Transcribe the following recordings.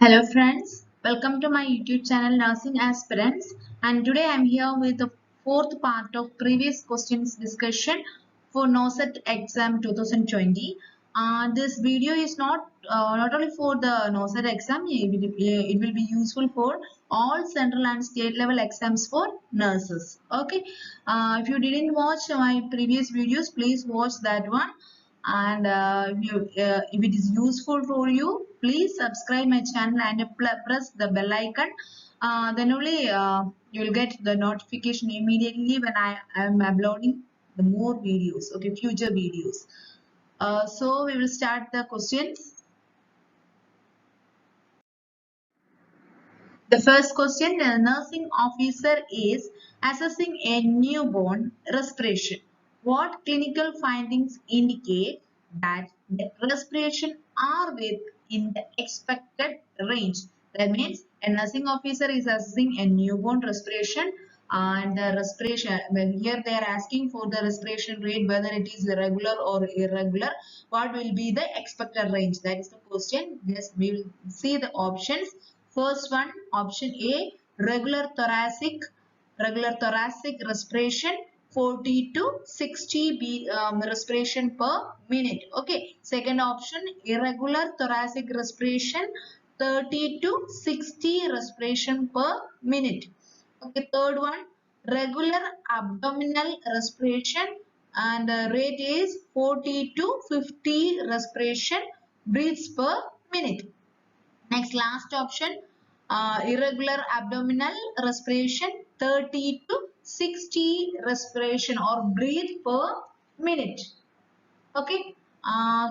Hello friends, welcome to my YouTube channel Nursing Aspirants, and today I am here with the fourth part of previous questions discussion for NOSET exam 2020. This video is not only for the NOSET exam, it will be useful for all central and state level exams for nurses. Okay, if you didn't watch my previous videos, please watch that one, and if it is useful for you, please subscribe my channel and press the bell icon. Then only you will get the notification immediately when I am uploading the more videos, okay, future videos. So we will start the questions. The first question: the nursing officer is assessing a newborn respiration. What clinical findings indicate that the respiration are within the expected range? That means a nursing officer is assessing a newborn respiration, and the respiration, well, here they are asking for the respiration rate, whether it is regular or irregular. What will be the expected range? That is the question. Yes, we will see the options. First one, option A, regular thoracic respiration, 40 to 60 respiration per minute. Okay. Second option, irregular thoracic respiration, 30 to 60 respiration per minute. Okay. Third one, regular abdominal respiration, and the rate is 40 to 50 respiration breaths per minute. Next, last option, irregular abdominal respiration, 30 to 60 respiration or breathe per minute. Okay.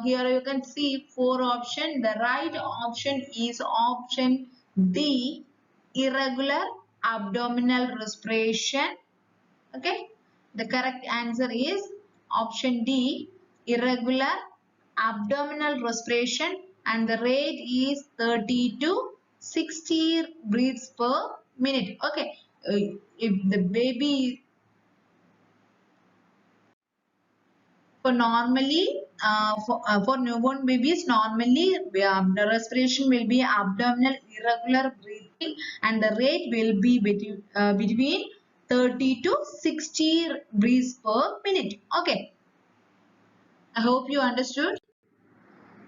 Here you can see four options. The right option is option D, irregular abdominal respiration. Okay. The correct answer is option D, irregular abdominal respiration, and the rate is 30 to 60 breaths per minute. Okay. If the baby, for newborn babies, normally the respiration will be abdominal irregular breathing, and the rate will be between 30 to 60 breaths per minute. Okay. I hope you understood.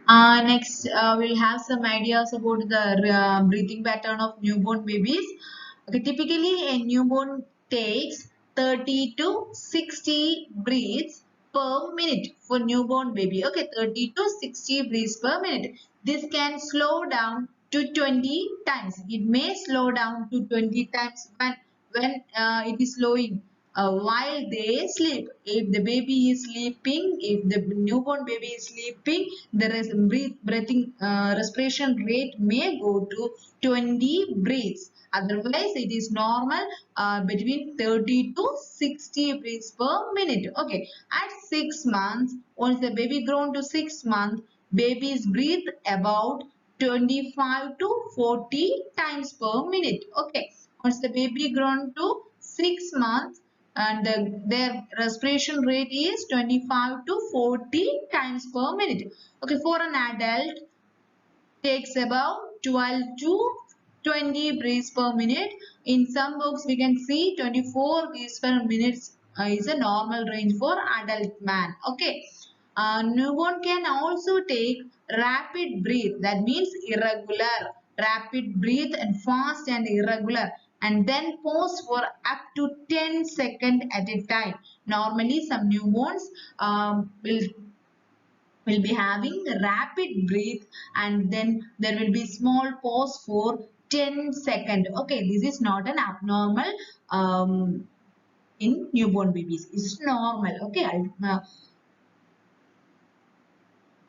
Next, we'll have some ideas about the breathing pattern of newborn babies. Okay, typically, a newborn takes 30 to 60 breaths per minute for newborn baby. Okay, 30 to 60 breaths per minute. This can slow down to 20 times. It may slow down to 20 times when it is slowing while they sleep. If the baby is sleeping, if the newborn baby is sleeping, the respiration rate may go to 20 breaths. Otherwise, it is normal between 30 to 60 breaths per minute. Okay. At 6 months, once the baby grown to 6 months, babies breathe about 25 to 40 times per minute. Okay. Once the baby grown to 6 months, and their respiration rate is 25 to 40 times per minute. Okay, for an adult, takes about 12 to 20 breaths per minute. In some books, we can see 24 breaths per minute is a normal range for adult man. Okay. Newborn can also take rapid breath. That means irregular. Rapid breath and fast and irregular. And then pause for up to 10 seconds at a time. Normally, some newborns will be having rapid breath, and then there will be small pause for 10 seconds. Okay, this is not an abnormal in newborn babies. It's normal. Okay,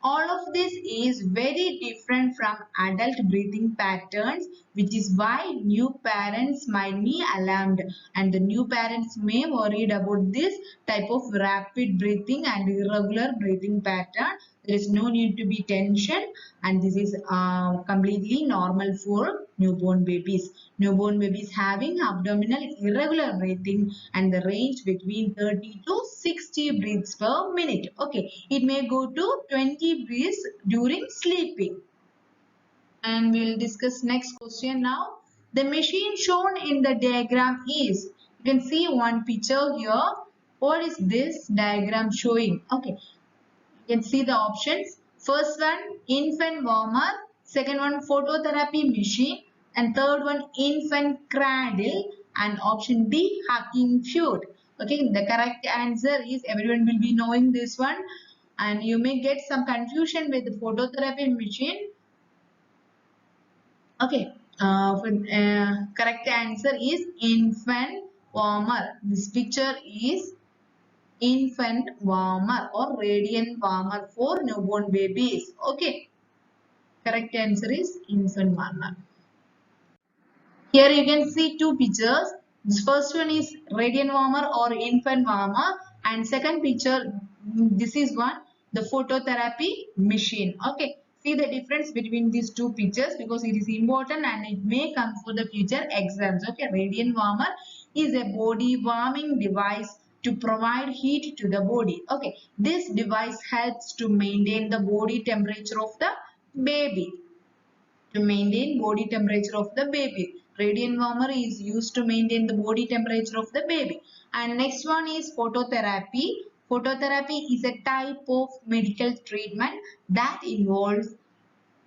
all of this is very different from adult breathing patterns, which is why new parents might be alarmed, and the new parents may worried about this type of rapid breathing and irregular breathing pattern. There is no need to be tension, and this is completely normal for newborn babies. Newborn babies having abdominal irregular breathing, and the range between 30 to 60 breaths per minute. Okay, it may go to 20 breaths during sleeping. And we will discuss next question now. The machine shown in the diagram is, you can see one picture here. What is this diagram showing? Okay, you can see the options. First one, infant warmer. Second one, phototherapy machine. And third one, infant cradle. And option D, hugging food. Okay, the correct answer is, everyone will be knowing this one. And you may get some confusion with the phototherapy machine. Okay, correct answer is infant warmer. This picture is infant warmer or radiant warmer for newborn babies. Okay, correct answer is infant warmer. Here you can see two pictures. This first one is radiant warmer or infant warmer, and second picture, this is one, the phototherapy machine. Okay, see the difference between these two pictures because it is important and it may come for the future exams. Okay, radiant warmer is a body warming device to provide heat to the body. Okay, this device helps to maintain the body temperature of the baby. To maintain body temperature of the baby. Radiant warmer is used to maintain the body temperature of the baby. And next one is phototherapy. Phototherapy is a type of medical treatment that involves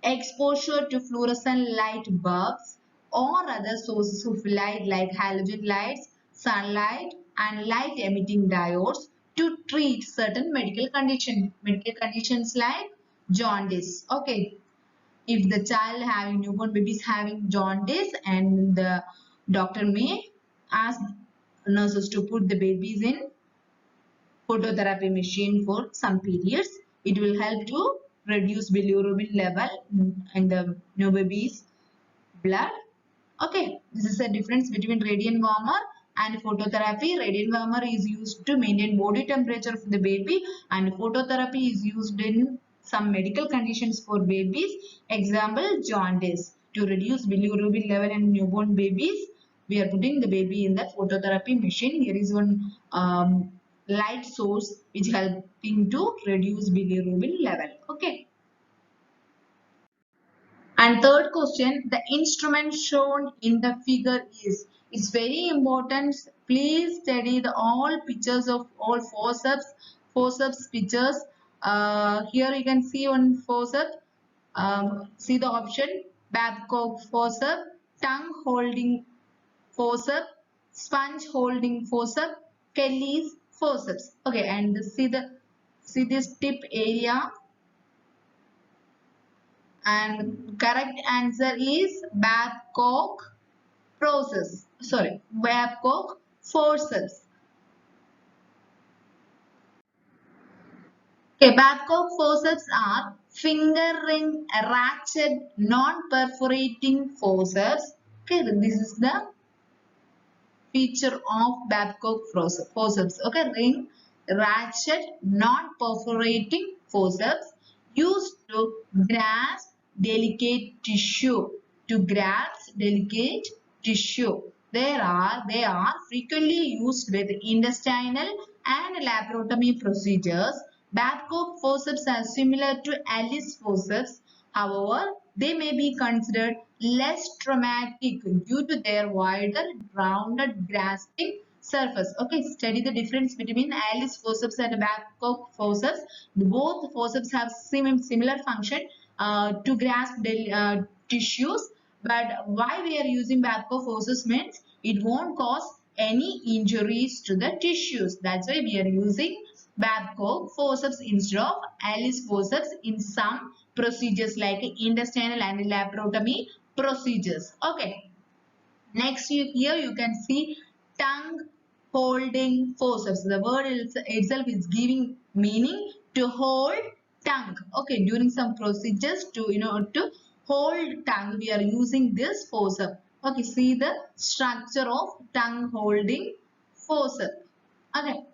exposure to fluorescent light bulbs or other sources of light like halogen lights, sunlight, and light emitting diodes to treat certain medical conditions. Medical conditions like jaundice. Okay, if the child having newborn baby is having jaundice, and the doctor may ask nurses to put the babies in phototherapy machine for some periods. It will help to reduce bilirubin level in the new baby's blood. Okay, this is the difference between radiant warmer and phototherapy. Radiant warmer is used to maintain body temperature of the baby, and phototherapy is used in some medical conditions for babies. Example, jaundice. To reduce bilirubin level in newborn babies, we are putting the baby in the phototherapy machine. Here is one light source which helping to reduce bilirubin level. Okay. And third question, the instrument shown in the figure is, it's very important. Please study the all pictures of all forceps pictures. Here you can see one forceps. See the option, Babcock forceps, tongue holding forceps, sponge holding forceps, Kelly's forceps. Okay, and see this tip area. And correct answer is Babcock process. Sorry, Babcock forceps. Okay, Babcock forceps are finger ring ratchet non-perforating forceps. Okay, this is the feature of Babcock forceps. Okay, ring ratchet non-perforating forceps used to grasp delicate tissue. To grasp delicate tissue. They are frequently used with intestinal and laparotomy procedures. Babcock forceps are similar to Alice forceps. However, they may be considered less traumatic due to their wider rounded grasping surface. Okay, study the difference between Alice forceps and Babcock forceps. Both forceps have similar function to grasp tissues, but why we are using Babcock forceps means it won't cause any injuries to the tissues. That's why we are using Babcock forceps instead of Alice forceps in some procedures like intestinal and laparotomy procedures. Okay. Next, here you can see tongue holding forceps. The word itself is giving meaning to hold tongue. Okay, during some procedures to hold tongue, we are using this forceps. Okay, see the structure of tongue holding forceps. Okay,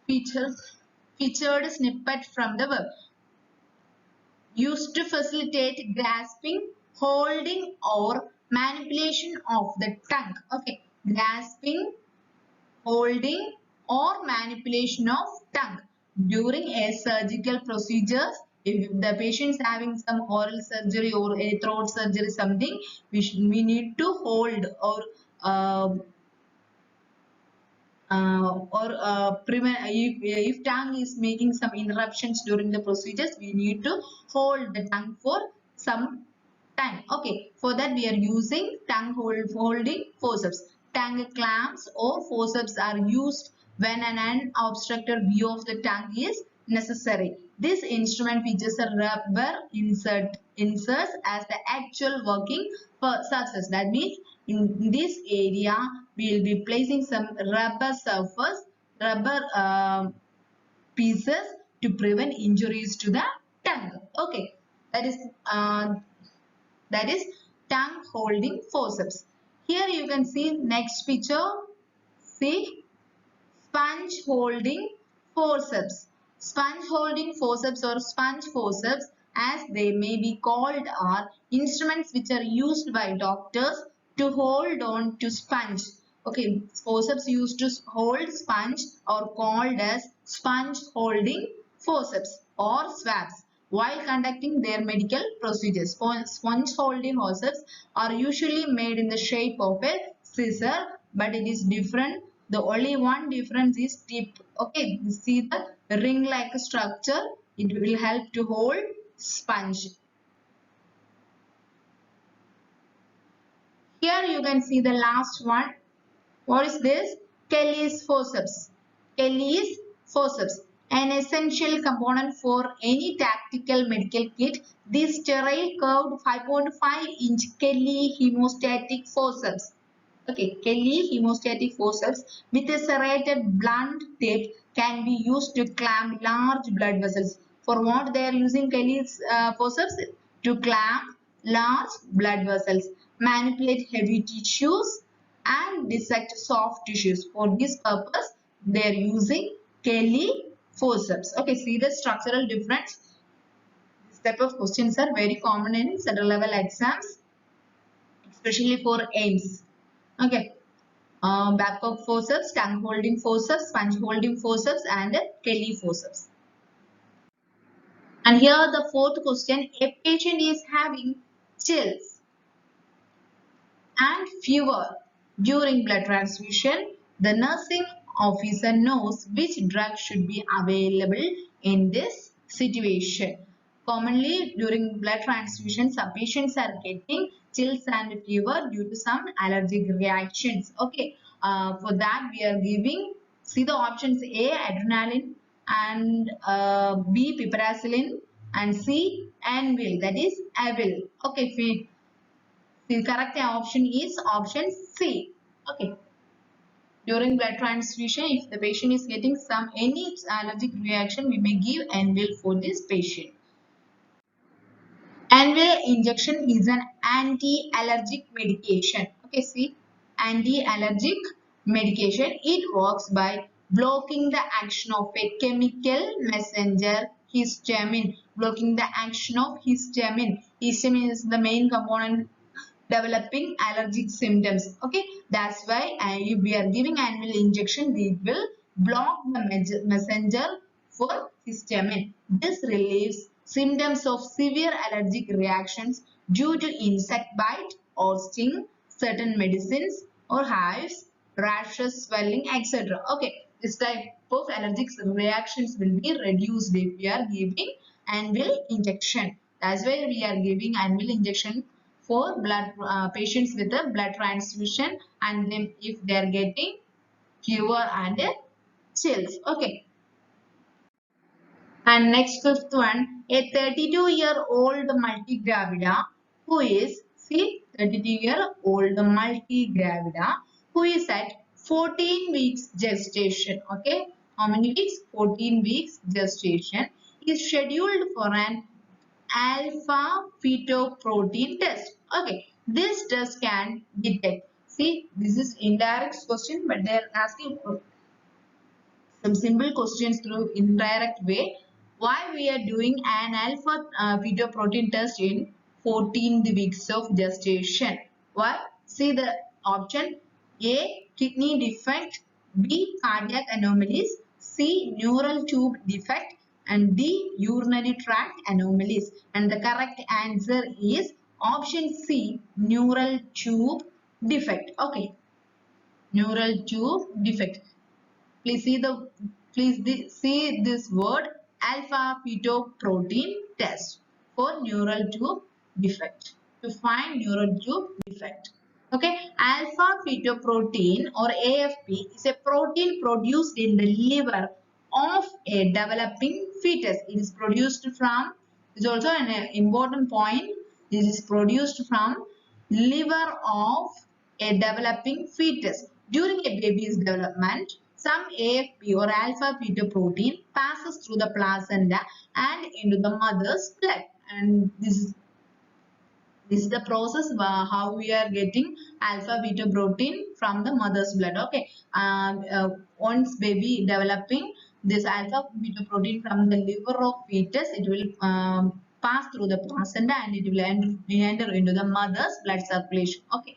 featured snippet from the verb. Used to facilitate grasping, holding or manipulation of the tongue. Okay, grasping, holding or manipulation of tongue during a surgical procedures If the patient is having some oral surgery or a throat surgery, something, we need to hold uh, prevent if tongue is making some interruptions during the procedures, we need to hold the tongue for some time. Okay, for that we are using tongue holding forceps. Tongue clamps or forceps are used when an unobstructed view of the tongue is necessary. This instrument features a rubber inserts as the actual working surface. That means in this area we will be placing some rubber pieces to prevent injuries to the tongue. Okay, that is uh, that is tongue holding forceps. Here you can see next picture. See, sponge holding forceps. Sponge holding forceps or sponge forceps, as they may be called, are instruments which are used by doctors to hold on to sponge. Okay, forceps used to hold sponge are called as sponge holding forceps or swabs while conducting their medical procedures. Sponge holding forceps are usually made in the shape of a scissor, but it is different. The only one difference is tip. Okay, you see the ring like structure. It will help to hold sponge. Here you can see the last one. What is this? Kelly's forceps. Kelly's forceps. An essential component for any tactical medical kit. This sterile curved 5.5-inch Kelly hemostatic forceps. Okay, Kelly hemostatic forceps with a serrated blunt tip can be used to clamp large blood vessels. For what they are using Kelly's forceps? To clamp large blood vessels, manipulate heavy tissues, and dissect soft tissues. For this purpose, they are using Kelly forceps. Okay, see the structural difference. This type of questions are very common in central level exams, especially for AIMS. Okay. Babcock forceps, tongue holding forceps, sponge holding forceps, and Kelly forceps. And here the fourth question, a patient is having chills and fever during blood transfusion. The nursing officer knows which drug should be available in this situation. Commonly during blood transfusion, some patients are getting chills and fever due to some allergic reactions. Okay, for that we are giving, see the options: A, adrenaline, and B, piperacillin, and C, Anvil, that is Avil. Okay, the correct option is option C. Okay. During blood transfusion, if the patient is getting any allergic reaction, we may give Anvil for this patient. Anvil injection is an anti-allergic medication. Okay, see, anti-allergic medication. It works by blocking the action of a chemical messenger, histamine. Blocking the action of histamine. Histamine is the main component developing allergic symptoms. Okay, that's why if we are giving annual injection, we will block the messenger for histamine. This relieves symptoms of severe allergic reactions due to insect bite or sting, certain medicines or hives, rashes, swelling, etc. Okay, this type of allergic reactions will be reduced if we are giving annual injection. That's why we are giving annual injection for blood patients with a blood transfusion, and then if they are getting fever and chills. Okay. And next fifth one, a 32-year-old multigravida who is, see, 32-year-old multigravida who is at 14 weeks gestation. Okay. How many weeks? 14 weeks gestation is scheduled for an alpha fetoprotein test. Okay, this test can detect. See, this is indirect question, but they are asking some simple questions through indirect way. Why we are doing an alpha fetoprotein test in 14th weeks of gestation? Why? See the option: A, kidney defect; B, cardiac anomalies; C, neural tube defect; and D, urinary tract anomalies. And the correct answer is option C, neural tube defect. Okay, neural tube defect. Please see this word, alpha fetoprotein test for neural tube defect. To find neural tube defect. Okay, alpha fetoprotein or AFP is a protein produced in the liver of a developing fetus. It is produced from, is also an important point, this is produced from liver of a developing fetus. During a baby's development, some AFP or alpha fetoprotein passes through the placenta and into the mother's blood. And this is the process how we are getting alpha fetoprotein from the mother's blood. Okay, once baby developing this alpha fetoprotein from the liver of fetus, it will pass through the placenta and it will enter into the mother's blood circulation. Okay.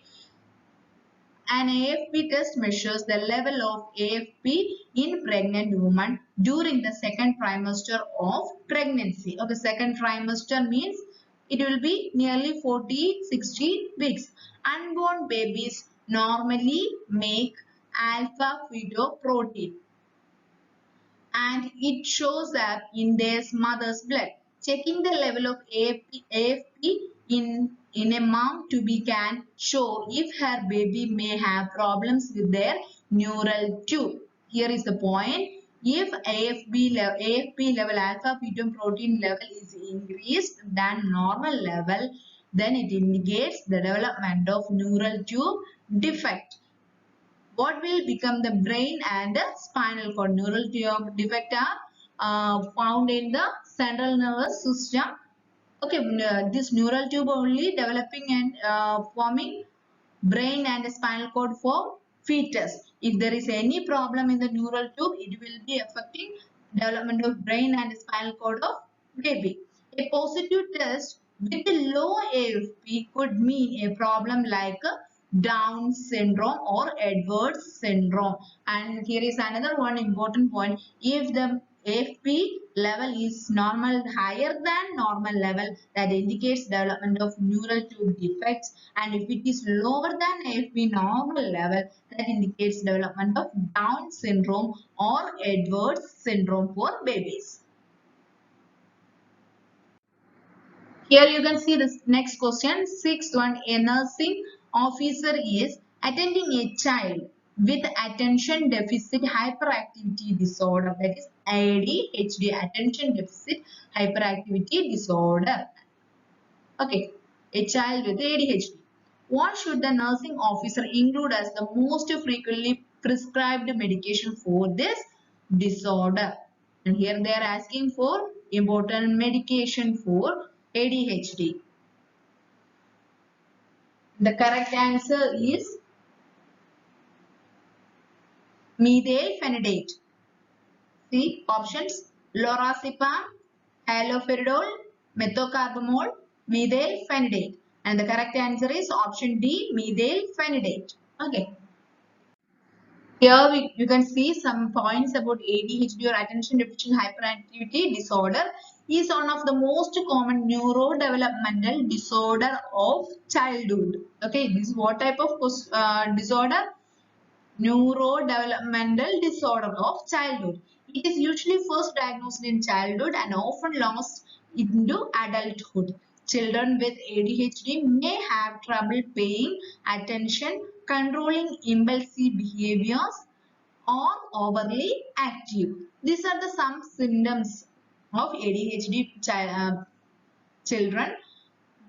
An AFP test measures the level of AFP in pregnant women during the second trimester of pregnancy. Okay, second trimester means it will be nearly 40-60 weeks. Unborn babies normally make alpha fetoprotein and it shows up in their mother's blood. Checking the level of AFP in a mom-to-be can show if her baby may have problems with their neural tube. Here is the point. If AFP level, alpha fetoprotein level is increased than normal level, then it indicates the development of neural tube defect. What will become the brain and the spinal cord? Neural tube defect are found in the central nervous system. Okay, this neural tube only developing and forming brain and spinal cord for fetus. If there is any problem in the neural tube, it will be affecting development of brain and spinal cord of baby. A positive test with a low AFP could mean a problem like Down syndrome or Edwards syndrome. And here is another one important point. If the AFP level is normal, higher than normal level, that indicates development of neural tube defects, and if it is lower than AFP normal level, that indicates development of Down syndrome or Edwards syndrome for babies. Here you can see this next question. Sixth one, a nursing officer is attending a child with attention deficit hyperactivity disorder, that is ADHD, attention deficit hyperactivity disorder. Okay, a child with ADHD. What should the nursing officer include as the most frequently prescribed medication for this disorder? And here they are asking for important medication for ADHD. The correct answer is methylphenidate. See options: lorazepam, haloperidol, methocarbamol, methylphenidate. And the correct answer is option D, methylphenidate. Okay. Here you can see some points about ADHD or attention deficit hyperactivity disorder is one of the most common neurodevelopmental disorder of childhood. Okay, this is what type of disorder? Neurodevelopmental disorder of childhood. It is usually first diagnosed in childhood and often lost into adulthood. Children with ADHD may have trouble paying attention, controlling impulsive behaviors, or overly active. These are the some symptoms of ADHD children.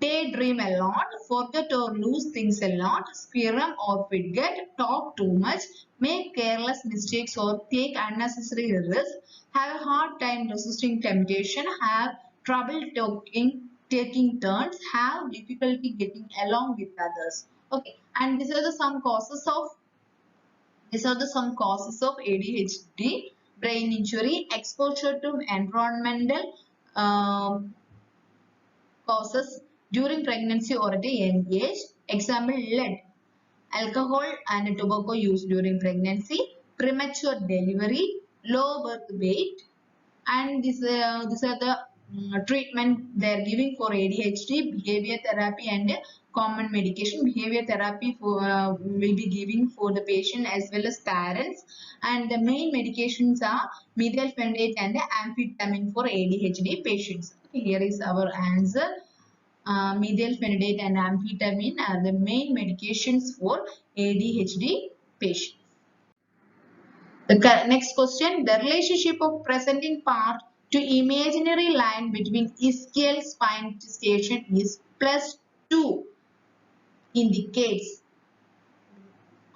Daydream a lot, forget or lose things a lot, squirm or forget, talk too much, make careless mistakes or take unnecessary risks, have a hard time resisting temptation, have trouble taking turns, have difficulty getting along with others. Okay, and these are the some causes of ADHD: brain injury, exposure to environmental causes during pregnancy or at a young age. Example: lead, alcohol and tobacco use during pregnancy, premature delivery, low birth weight, and these are the treatment they are giving for ADHD, behavior therapy and common medication. Behavior therapy will be giving for the patient as well as parents, and the main medications are methylphenidate and amphetamine for ADHD patients. Okay, here is our answer. Methylphenidate and amphetamine are the main medications for ADHD patients. The next question, the relationship of presenting part to imaginary line between ischial spine station is +2 indicates.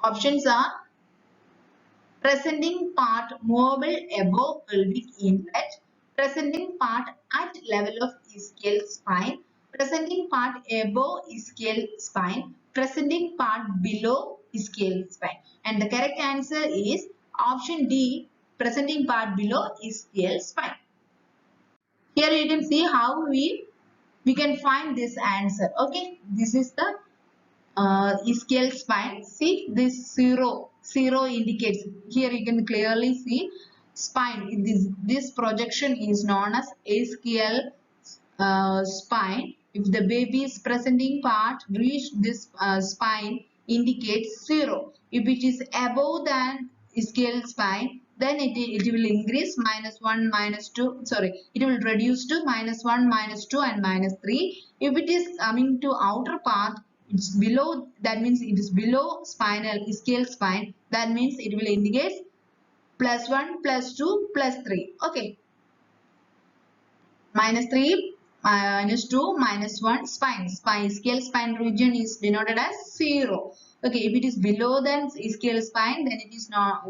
Options are presenting part movable above pelvic inlet, presenting part at level of ischial spine, presenting part above ischial spine, presenting part below ischial spine. And the correct answer is option D, presenting part below ischial spine. Here you can see how we can find this answer. Okay, this is the ischial spine. See this zero indicates. Here you can clearly see spine. This projection is known as ischial spine. If the baby's presenting part reach this spine indicates 0. If it is above than ischial spine, then it will increase -1, -2. Sorry, it will reduce to -1, -2 and -3. If it is coming to outer part, it's below, that means it is below spinal ischial spine, that means it will indicate +1, +2, +3. Okay, -3, -2, -1 spine. Ischial spine region is denoted as 0. Okay, if it is below than ischial spine, then it is not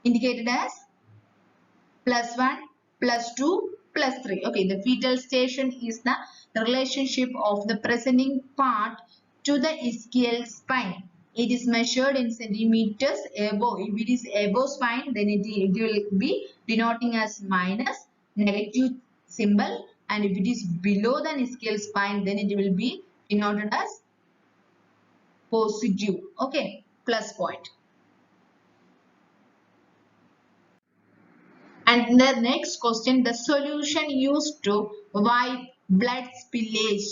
indicated as +1, +2, +3. Okay, the fetal station is the relationship of the presenting part to the ischial spine. It is measured in centimeters above. If it is above spine, then it will be denoting as minus, negative symbol, and if it is below the ischial spine, then it will be denoted as positive. Okay, plus point. And the next question, the solution used to wipe blood spillage.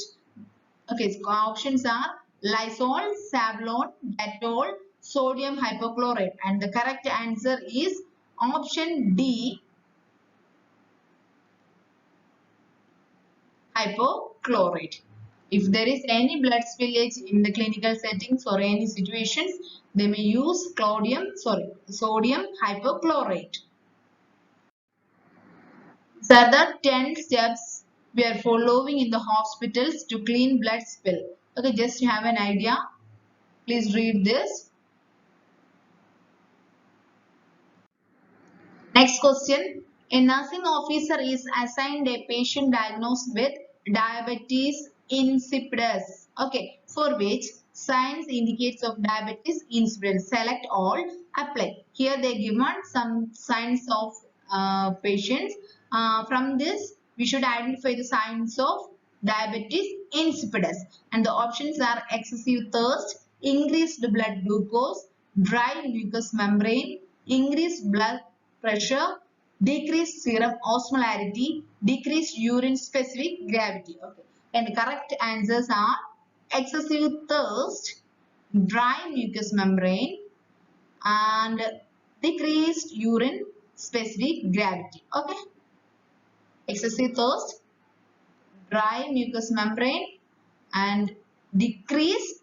Okay, so options are Lysol, Savlon, Dettol, sodium hypochlorite, and the correct answer is option D, hypochlorite. If there is any blood spillage in the clinical settings or any situations, they may use sodium hypochlorite. These are the 10 steps we are following in the hospitals to clean blood spill. Okay, just to have an idea, please read this. Next question. A nursing officer is assigned a patient diagnosed with diabetes insipidus. Okay, for which signs indicates of diabetes insipidus. Select all, apply. Here they given some signs of patients. From this, we should identify the signs of diabetes insipidus. And the options are excessive thirst, increased blood glucose, dry mucous membrane, increased blood pressure, decreased serum osmolarity, decreased urine specific gravity. Okay. And the correct answers are excessive thirst, dry mucous membrane, and decreased urine specific gravity. Okay. Excessive thirst, dry mucous membrane, and decreased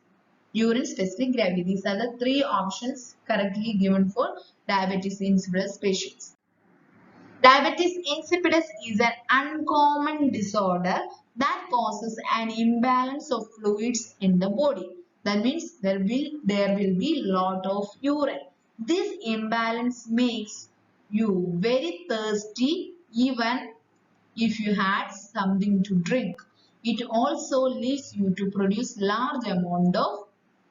urine specific gravity. These are the three options correctly given for diabetes insipidus patients. Diabetes insipidus is an uncommon disorder that causes an imbalance of fluids in the body. That means there will be lot of urine. This imbalance makes you very thirsty even if you had something to drink. It also leads you to produce large amount of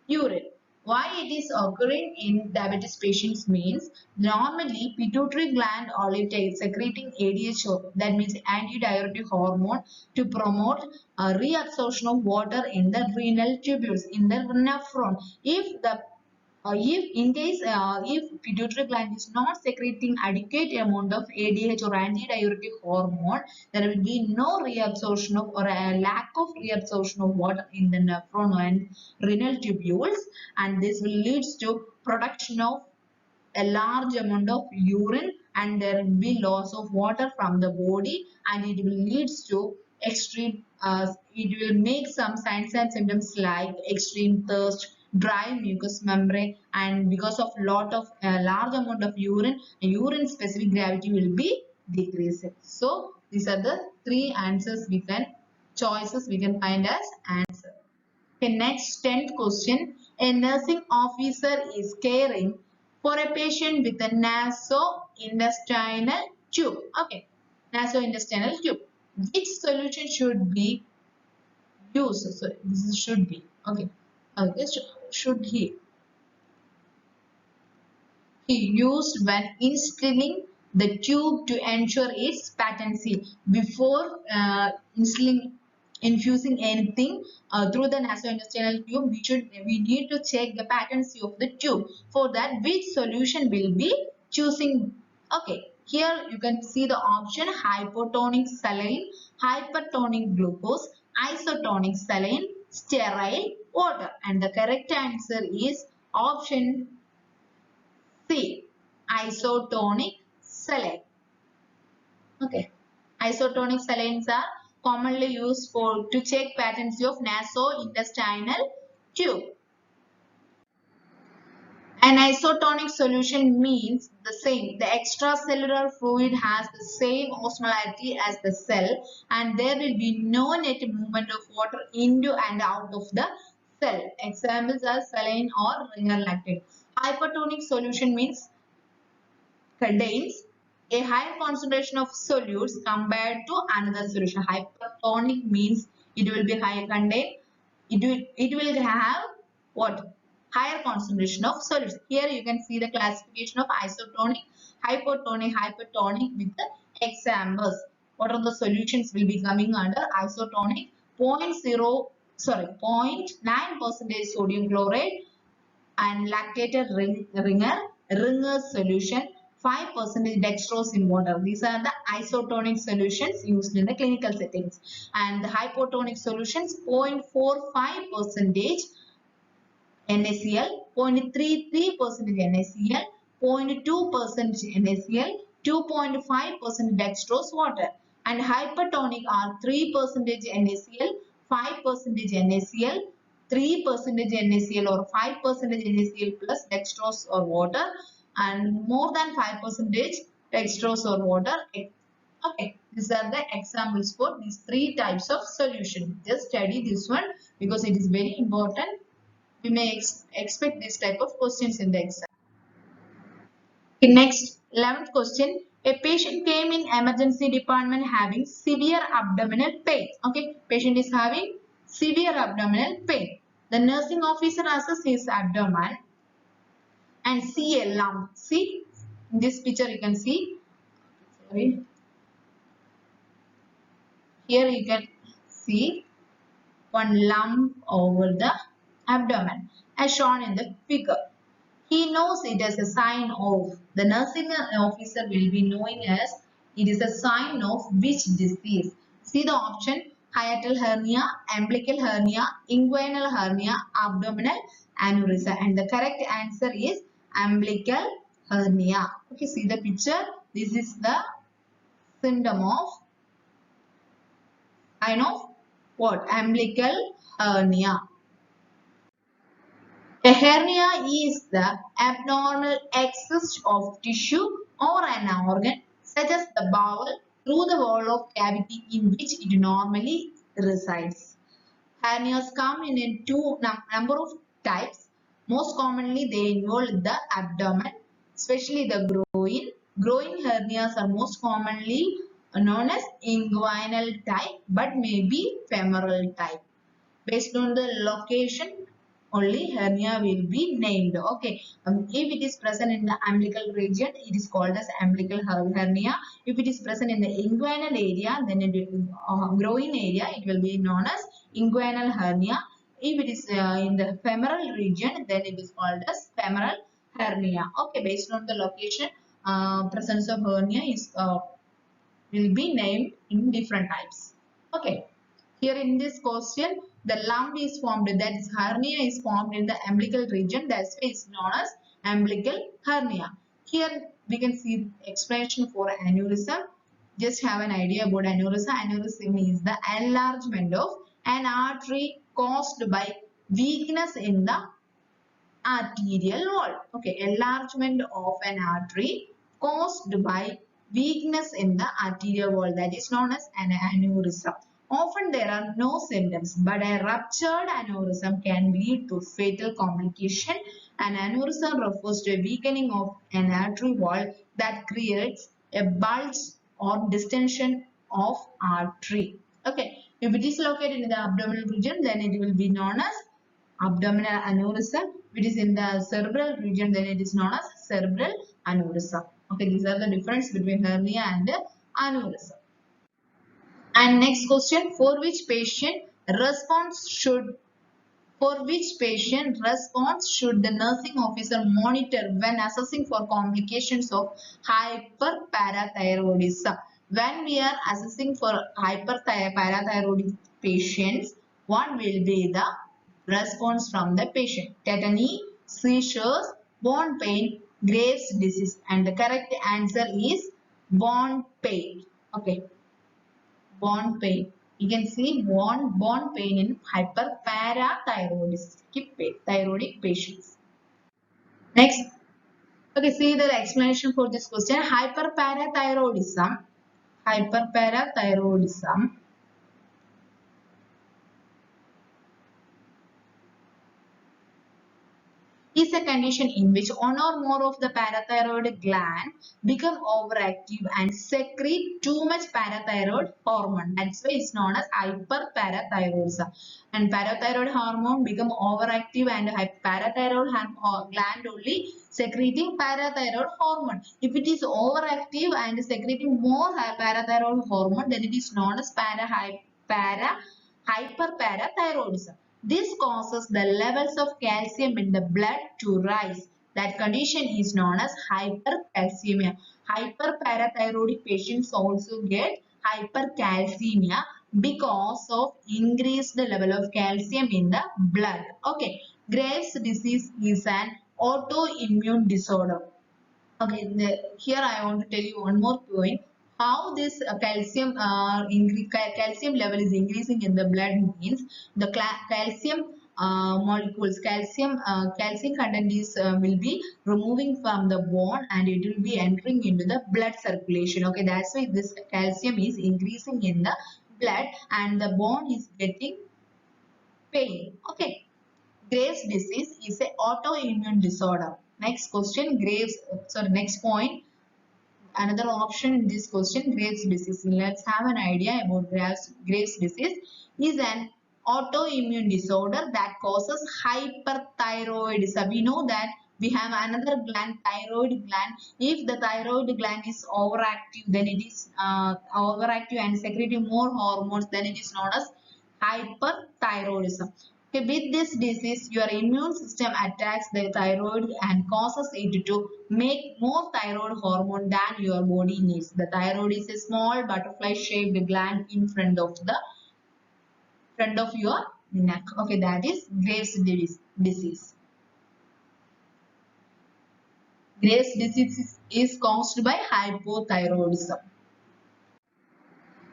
urine. Why it is occurring in diabetes patients means normally pituitary gland only secreting ADHO, that means antidiuretic hormone, to promote reabsorption of water in the renal tubules, in the nephron. If the If in case if pituitary gland is not secreting adequate amount of ADH or antidiuretic hormone, there will be no reabsorption of or a lack of reabsorption of water in the nephron and renal tubules, and this will leads to production of a large amount of urine, and there will be loss of water from the body, and it will leads to extreme it will make some signs and symptoms like extreme thirst, dry mucous membrane, and because of lot of large amount of urine specific gravity will be decreased. So these are the three answers we can choices we can find as answer. Okay, next 10th question. A nursing officer is caring for a patient with a nasointestinal tube. Okay, nasointestinal tube. Which solution should be used? So this is should be. Okay. Okay, should he used when instilling the tube to ensure its patency before infusing anything through the nasointestinal tube. We need to check the patency of the tube. For that, which solution will be choosing? Okay, here you can see the option hypotonic saline, hypertonic glucose, isotonic saline, sterile water, and the correct answer is option C. Isotonic saline. Okay. Isotonic salines are commonly used for to check patency of nasointestinal tube. An isotonic solution means the same. The extracellular fluid has the same osmolarity as the cell, and there will be no net movement of water into and out of the cell. Examples are saline or Ringer lactate. Hypertonic solution means contains a higher concentration of solutes compared to another solution. Hypertonic means it will be higher contain. It will have what? Higher concentration of solutes. Here you can see the classification of isotonic, hypotonic, hypertonic with the examples. What are the solutions will be coming under isotonic? 0.9% sodium chloride and lactated ringer solution, 5% dextrose in water. These are the isotonic solutions used in the clinical settings. And the hypotonic solutions, 0.45% NaCl, 0.33% NaCl, 0.2% NaCl, 2.5% dextrose water. And hypertonic are 3% NaCl, 5% NaCl, 3% NaCl or 5% NaCl plus dextrose or water, and more than 5% dextrose or water. Okay, these are the examples for these three types of solution. Just study this one because it is very important. We may expect this type of questions in the exam. Okay, next, 11th question. A patient came in emergency department having severe abdominal pain. Okay, patient is having severe abdominal pain. The nursing officer assesses his abdomen and see a lump. See, in this picture you can see. Sorry. Here you can see one lump over the abdomen as shown in the figure. He knows it as a sign of, the nursing officer will be knowing as it is a sign of which disease. See the option: hiatal hernia, umbilical hernia, inguinal hernia, abdominal aneurysm, and the correct answer is umbilical hernia. Okay, see the picture. This is the symptom of sign of what? Umbilical hernia. A hernia is the abnormal excess of tissue or an organ, such as the bowel, through the wall of cavity in which it normally resides. Hernias come in a number of types. Most commonly, they involve the abdomen, especially the groin. Groin hernias are most commonly known as inguinal type, but may be femoral type. Based on the location, only hernia will be named. Okay, if it is present in the umbilical region, it is called as umbilical hernia. If it is present in the inguinal area, then it will, groin area, it will be known as inguinal hernia. If it is in the femoral region, then it is called as femoral hernia. Okay, based on the location, presence of hernia is will be named in different types. Okay, here in this question, the lump is formed, that is hernia is formed in the umbilical region, that's why it's known as umbilical hernia. Here we can see explanation for aneurysm. Just have an idea about aneurysm. Aneurysm is the enlargement of an artery caused by weakness in the arterial wall. Okay, enlargement of an artery caused by weakness in the arterial wall, that is known as an aneurysm. Often there are no symptoms, but a ruptured aneurysm can lead to fatal complication. An aneurysm refers to a weakening of an artery wall that creates a bulge or distension of artery. Okay, if it is located in the abdominal region, then it will be known as abdominal aneurysm. If it is in the cerebral region, then it is known as cerebral aneurysm. Okay, these are the difference between hernia and aneurysm. And next question, for which patient response should the nursing officer monitor when assessing for complications of hyperparathyroidism? When we are assessing for hyperparathyroidism patients, what will be the response from the patient? Tetany, seizures, bone pain, Graves' disease, and the correct answer is bone pain. Okay, bone pain. You can see bone pain in thyroidic patients. Next, okay, see the explanation for this question. Hyperparathyroidism is a condition in which one or more of the parathyroid gland become overactive and secrete too much parathyroid hormone. That's why it's known as hyperparathyroidism. And parathyroid hormone become overactive and parathyroid gland only secreting parathyroid hormone. If it is overactive and secreting more parathyroid hormone, then it is known as hyperparathyroidism. This causes the levels of calcium in the blood to rise. That condition is known as hypercalcemia. Hyperparathyroid patients also get hypercalcemia because of increased level of calcium in the blood. Okay, Graves' disease is an autoimmune disorder. Okay, here I want to tell you one more point. How this calcium level is increasing in the blood means the calcium molecules, calcium content is will be removing from the bone and it will be entering into the blood circulation. Okay, that's why this calcium is increasing in the blood and the bone is getting pain. Okay. Graves' disease is an autoimmune disorder. Next question, next point. Another option in this question, Graves' disease. Let's have an idea about Graves' disease. Is an autoimmune disorder that causes hyperthyroidism. We know that we have another gland, thyroid gland. If the thyroid gland is overactive, then it is overactive and secreting more hormones, then it is known as hyperthyroidism. Okay, with this disease, your immune system attacks the thyroid and causes it to make more thyroid hormone than your body needs. The thyroid is a small butterfly-shaped gland in front of your neck. Okay, that is Graves' disease. Graves' disease is caused by hypothyroidism.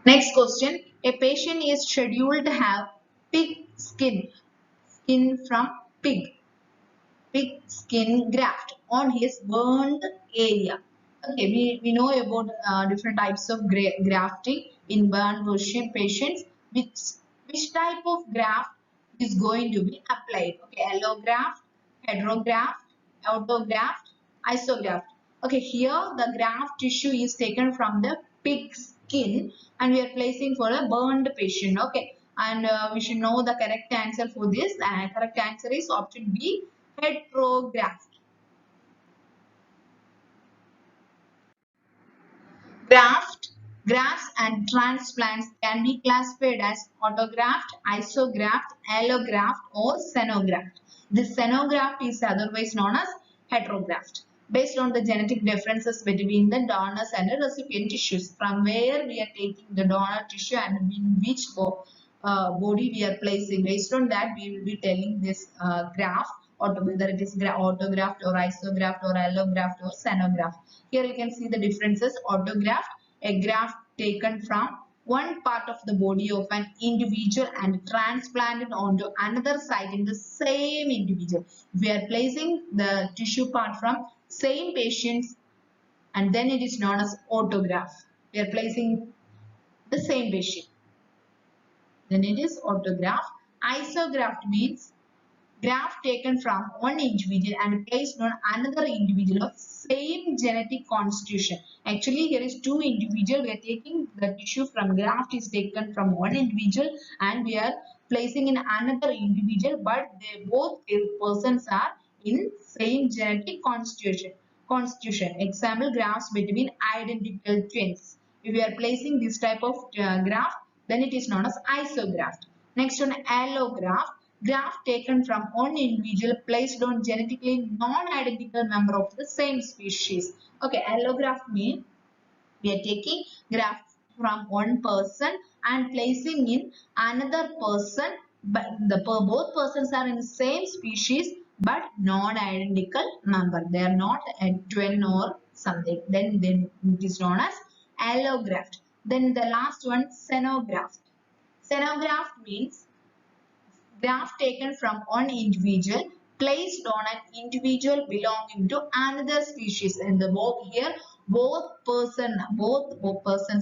Next question. A patient is scheduled to have pig skin from pig skin graft on his burned area. Okay, we know about different types of grafting in burn patients. Which type of graft is going to be applied? Okay, allograft, heterograft, autograft, isograft. Okay, here the graft tissue is taken from the pig skin and we are placing for a burned patient. Okay, and we should know the correct answer for this. Correct answer is option B, heterograft. Graft Grafts and transplants can be classified as autograft, isograft, allograft, or xenograft. This xenograft is otherwise known as heterograft, based on the genetic differences between the donors and the recipient tissues, from where we are taking the donor tissue and in which body we are placing. Based on that, we will be telling this graft, or whether it is autograft or isograft or allograft or xenograft. Here you can see the differences. Autograft, a graft taken from one part of the body of an individual and transplanted onto another site in the same individual. We are placing the tissue part from same patients, and then it is known as autograft. We are placing the same patient. Then it is autograft. Isograft means graft taken from one individual and placed on another individual of same genetic constitution. Actually, here is two individuals. We are taking the tissue from graft is taken from one individual and we are placing in another individual, but they both persons are in same genetic constitution. Example, grafts between identical twins. If we are placing this type of graft, then it is known as isograft. Next one, allograft. Graft taken from one individual placed on genetically non-identical member of the same species. Okay, allograft means we are taking graft from one person and placing in another person, but both persons are in the same species but non-identical member. They are not a twin or something. Then it is known as allograft. Then the last one, xenograft. Xenograft means graft taken from one individual placed on an individual belonging to another species. And the here both persons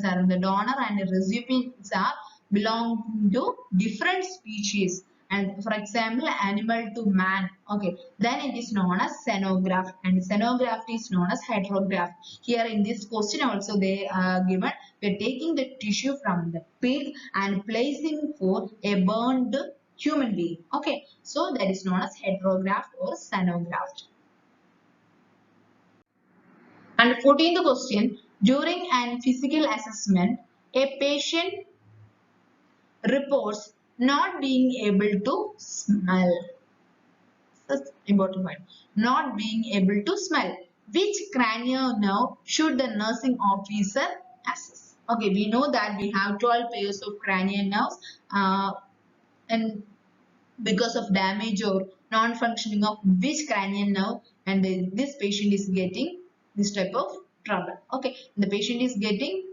are in the donor and the recipients are belonging to different species. And for example, animal to man. Okay, then it is known as xenograft, and xenograft is known as heterograft. Here in this question also they are given, we are taking the tissue from the pig and placing for a burned human being. Okay, so that is known as heterograft or xenograft. And 14th question, during an physical assessment, a patient reports not being able to smell. That's important point. Not being able to smell. Which cranial nerve should the nursing officer assess? Okay, we know that we have 12 pairs of cranial nerves and because of damage or non-functioning of which cranial nerve, and this patient is getting this type of trouble. Okay, the patient is getting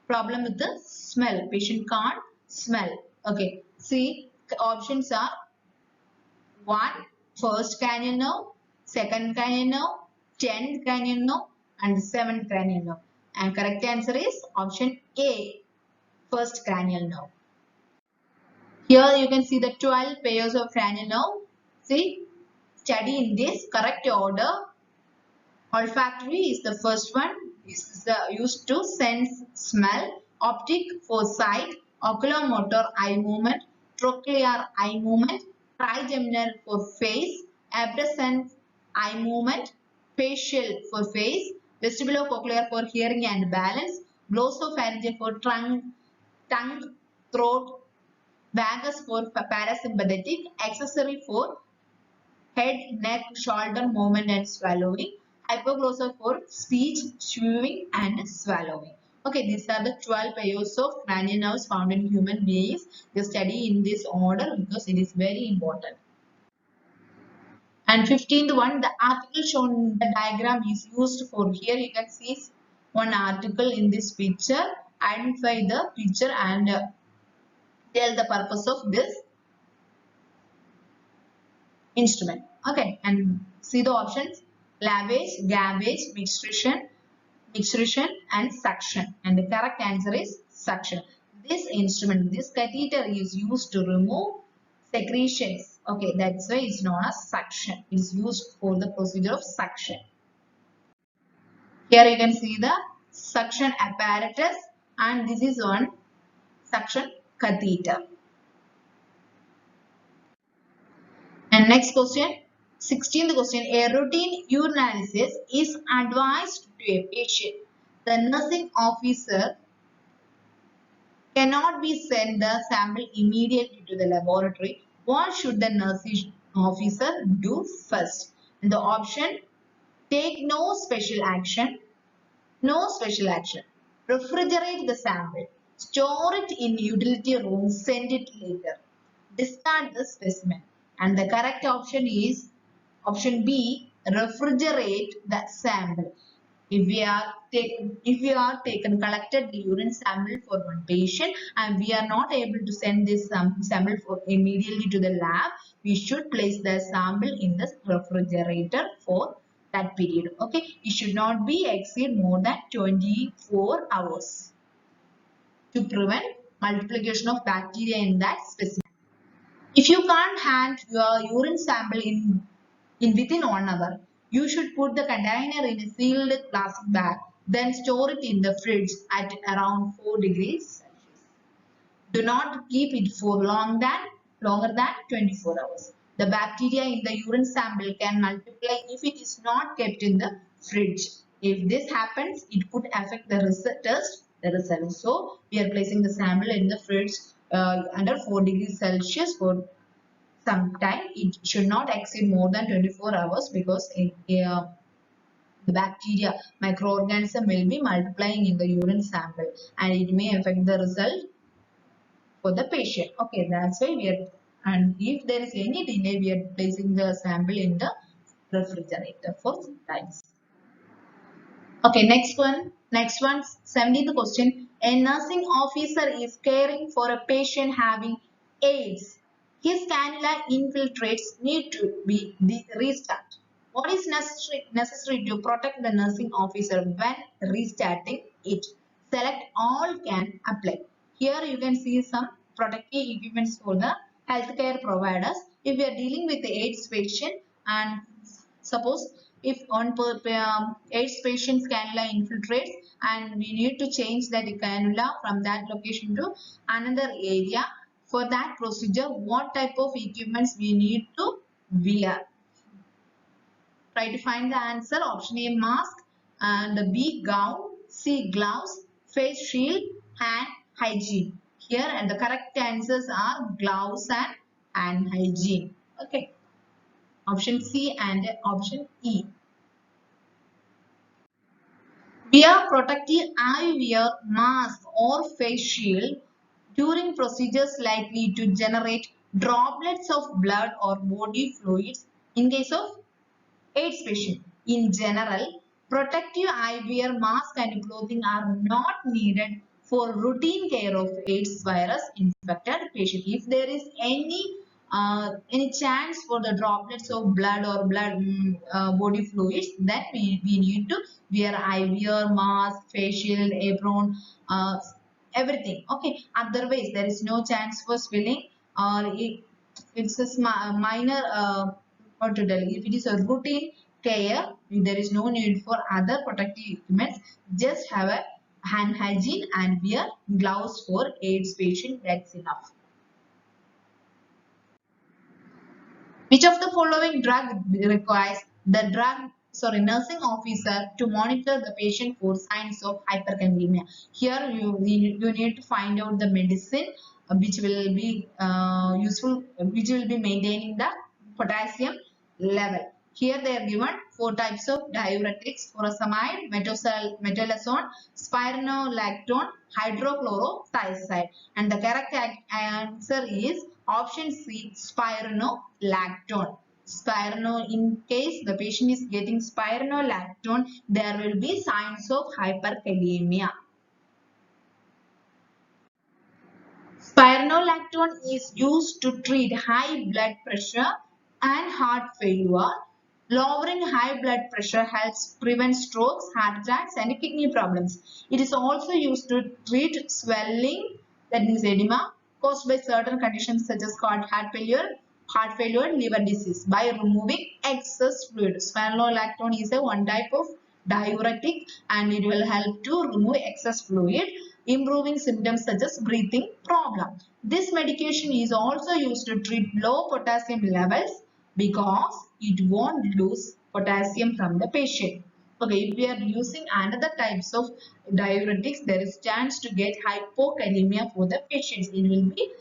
problem with the smell. Patient can't smell. Okay, see options are 1. First cranial nerve, second cranial nerve, 10th cranial nerve and 7th cranial nerve. And correct answer is option A, first cranial nerve. Here you can see the 12 pairs of cranial nerve. See, study in this correct order. Olfactory is the first one. This is used to sense smell. Optic for sight. Oculomotor eye movement. Trochlear eye movement. Trigeminal for face. Abducens eye movement. Facial for face. Vestibulocochlear for hearing and balance. Glossopharyngeal for tongue, throat. Vagus for parasympathetic. Accessory for head, neck, shoulder movement and swallowing. Hypoglossal for speech, chewing and swallowing. Okay, these are the 12 pairs of cranial nerves found in human beings. You study in this order because it is very important. And 15th one, the article shown in the diagram is used for. Here you can see one article in this picture. Identify the picture and tell the purpose of this instrument. Okay, and see the options: lavage, gavage, mixtration and suction. And the correct answer is suction. This instrument, this catheter is used to remove secretions. Okay, that's why it's known as suction. It is used for the procedure of suction. Here you can see the suction apparatus and this is one suction catheter. And next question, 16th question, a routine urinalysis is advised to a patient. The nursing officer cannot be sent the sample immediately to the laboratory, what should the nursing officer do first? And the option, take no special action, no special action. Refrigerate the sample. Store it in utility room. Send it later. Discard the specimen. And the correct option is option B. Refrigerate the sample. If we are collected the urine sample for one patient and we are not able to send this sample immediately to the lab, we should place the sample in the refrigerator for that period. Okay, it should not be exceed more than 24 hours to prevent multiplication of bacteria in that specimen. If you can't hand your urine sample in within 1 hour, you should put the container in a sealed plastic bag, then store it in the fridge at around 4 degrees Celsius. Do not keep it for longer than 24 hours. The bacteria in the urine sample can multiply if it is not kept in the fridge. If this happens, it could affect the result. So, we are placing the sample in the fridge under 4 degrees Celsius for some time. It should not exceed more than 24 hours because the bacteria microorganism will be multiplying in the urine sample and it may affect the result for the patient. Okay, that's why we are, and if there is any delay, we are placing the sample in the refrigerator for some times. Okay, next one, 17th question. A nursing officer is caring for a patient having AIDS. His cannula infiltrates need to be restarted. What is necessary to protect the nursing officer when restarting it? Select all can apply. Here you can see some protective equipments for the healthcare providers. If we are dealing with the AIDS patient and suppose if on AIDS patient's cannula infiltrates and we need to change that cannula from that location to another area, for that procedure, what type of equipments we need to wear? Try to find the answer. Option A, mask, and B, gown, C, gloves, face shield, hand hygiene. Here and the correct answers are gloves and hand hygiene. Okay. Option C and option E. Wear protective eyewear, mask or face shield during procedures likely to generate droplets of blood or body fluids in case of AIDS patient. In general, protective eyewear, mask and clothing are not needed for routine care of AIDS virus infected patient. If there is any chance for the droplets of blood or body fluids, then we need to wear eyewear, mask, face shield, apron, everything. Okay. Otherwise, there is no chance for spilling or it's a minor what to tell you, if it is a routine care, there is no need for other protective equipment. Just have a hand hygiene and wear gloves for AIDS patient. That's enough. Which of the following drug requires the nursing officer to monitor the patient for signs of hyperkalemia? Here you need to find out the medicine which will be useful, which will be maintaining the potassium level. Here they are given 4 types of diuretics: furosemide, metolazone, spironolactone, hydrochlorothiazide. And the correct answer is option C, spironolactone. In case the patient is getting spironolactone, there will be signs of hyperkalemia. Spironolactone is used to treat high blood pressure and heart failure. Lowering high blood pressure helps prevent strokes, heart attacks, and kidney problems. It is also used to treat swelling, that means edema, caused by certain conditions such as heart failure, and liver disease by removing excess fluid. Spironolactone is a one type of diuretic and it will help to remove excess fluid, improving symptoms such as breathing problem. This medication is also used to treat low potassium levels because it won't lose potassium from the patient. Okay, if we are using another types of diuretics, there is chance to get hypokalemia for the patients. It will be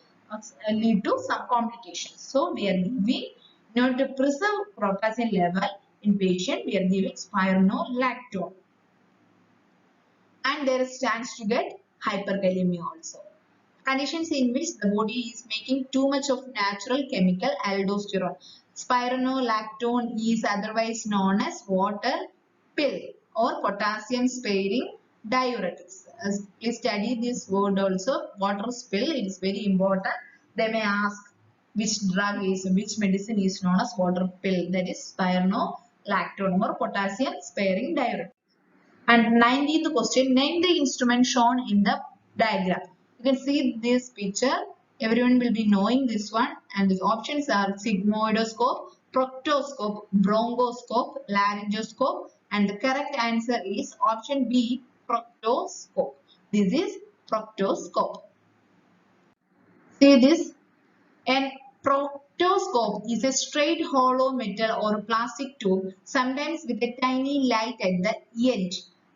lead to some complications. So we are giving, in order to preserve potassium level in patient, we are giving spironolactone, and there is chance to get hyperkalemia also. Conditions in which the body is making too much of natural chemical aldosterone. Spironolactone is otherwise known as water pill or potassium sparing diuretics. Please study this word also, water pill. It is very important. They may ask which medicine is known as water pill, that is spironolactone or potassium sparing diuretic. And 19th question, name the instrument shown in the diagram. You can see this picture. Everyone will be knowing this one. And the options are sigmoidoscope, proctoscope, bronchoscope, laryngoscope. And the correct answer is option B, proctoscope. This is proctoscope. See this? An proctoscope is a straight hollow metal or plastic tube, sometimes with a tiny light at the end,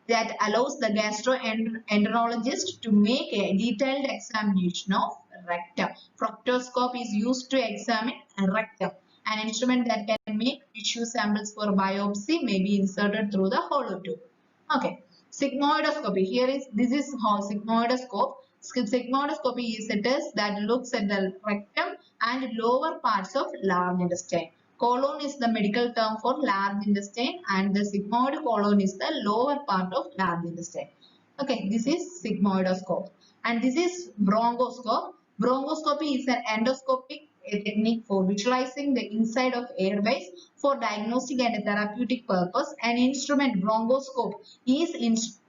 that allows the gastroenterologist to make a detailed examination of rectum. Proctoscope is used to examine rectum. An instrument that can make tissue samples for biopsy may be inserted through the hollow tube. Okay. Sigmoidoscopy. Here is, this is how sigmoidoscope. Sigmoidoscopy is a test that looks at the rectum and lower parts of large intestine. Colon is the medical term for large intestine, and the sigmoid colon is the lower part of large intestine. Okay, this is sigmoidoscope. And this is bronchoscope. Bronchoscopy is an endoscopic technique for visualizing the inside of airways for diagnostic and therapeutic purpose. An instrument, bronchoscope, is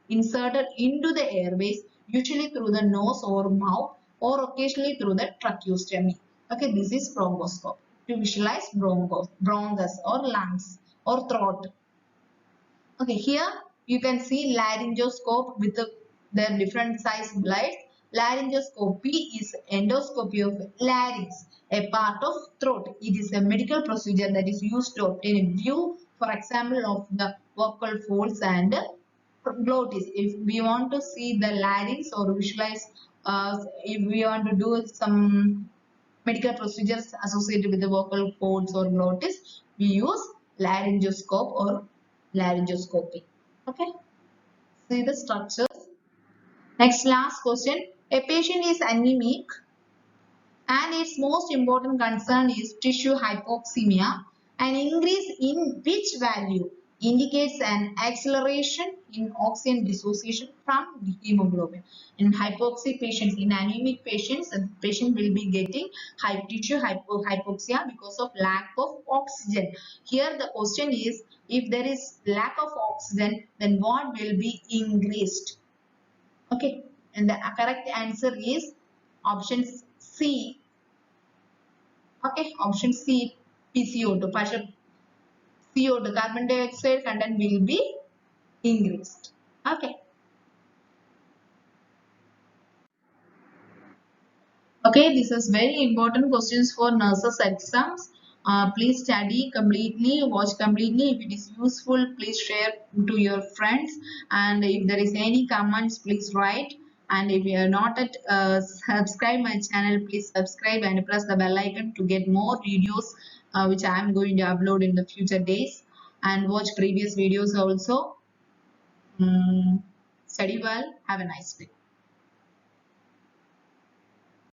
inserted into the airways, usually through the nose or mouth, or occasionally through the tracheostomy. Okay, this is bronchoscope to visualize bronchus or lungs or throat. Okay, here you can see laryngoscope with the different size blades. Laryngoscopy is endoscopy of larynx, a part of throat. It is a medical procedure that is used to obtain a view, for example, of the vocal folds and glottis. If we want to see the larynx or visualize, if we want to do some medical procedures associated with the vocal cords or glottis, we use laryngoscope or laryngoscopy. Okay, see the structures. Next, last question. A patient is anemic and its most important concern is tissue hypoxemia. An increase in which value indicates an acceleration in oxygen dissociation from hemoglobin. In hypoxia patients, in anemic patients, the patient will be getting tissue hypoxia because of lack of oxygen. Here the question is, if there is lack of oxygen, then what will be increased? Okay, and the correct answer is option C. Okay, option C, PCO2, partial CO2, carbon dioxide content will be increased. Okay. Okay, this is very important questions for nurses exams. Please study completely, watch completely. If it is useful, please share to your friends. And if there is any comments, please write. And if you are not at subscribe my channel, please subscribe and press the bell icon to get more videos which I am going to upload in the future days. And watch previous videos also. Study well. Have a nice day.